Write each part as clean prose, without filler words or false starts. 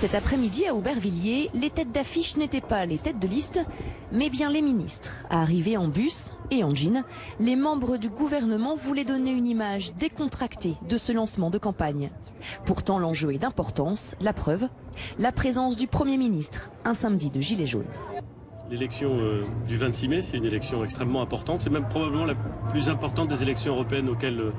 Cet après-midi à Aubervilliers, les têtes d'affiche n'étaient pas les têtes de liste, mais bien les ministres. Arrivés en bus et en jean, les membres du gouvernement voulaient donner une image décontractée de ce lancement de campagne. Pourtant, l'enjeu est d'importance. La preuve, la présence du Premier ministre, un samedi de Gilets jaunes. L'élection du 26 mai, c'est une élection extrêmement importante. C'est même probablement la plus importante des élections européennes auxquelles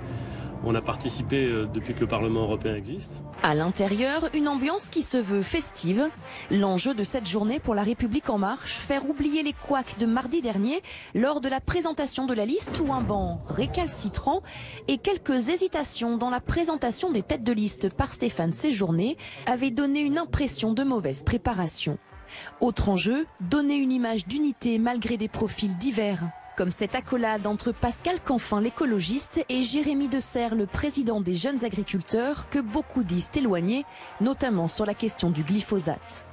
on a participé depuis que le Parlement européen existe. À l'intérieur, une ambiance qui se veut festive. L'enjeu de cette journée pour La République En Marche, faire oublier les couacs de mardi dernier lors de la présentation de la liste où un banc récalcitrant et quelques hésitations dans la présentation des têtes de liste par Stéphane Séjourné avaient donné une impression de mauvaise préparation. Autre enjeu, donner une image d'unité malgré des profils divers. Comme cette accolade entre Pascal Canfin, l'écologiste, et Jérémy Deserre, le président des jeunes agriculteurs, que beaucoup disent éloignés, notamment sur la question du glyphosate.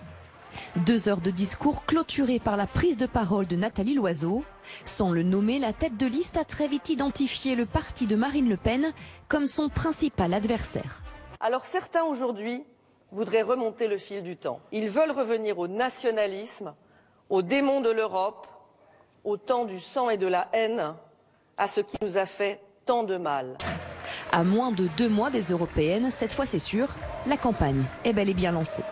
2 heures de discours clôturés par la prise de parole de Nathalie Loiseau. Sans le nommer, la tête de liste a très vite identifié le parti de Marine Le Pen comme son principal adversaire. Alors certains aujourd'hui voudraient remonter le fil du temps. Ils veulent revenir au nationalisme, aux démons de l'Europe, au temps du sang et de la haine, à ce qui nous a fait tant de mal. À moins de 2 mois des européennes, cette fois c'est sûr, la campagne est bel et bien lancée.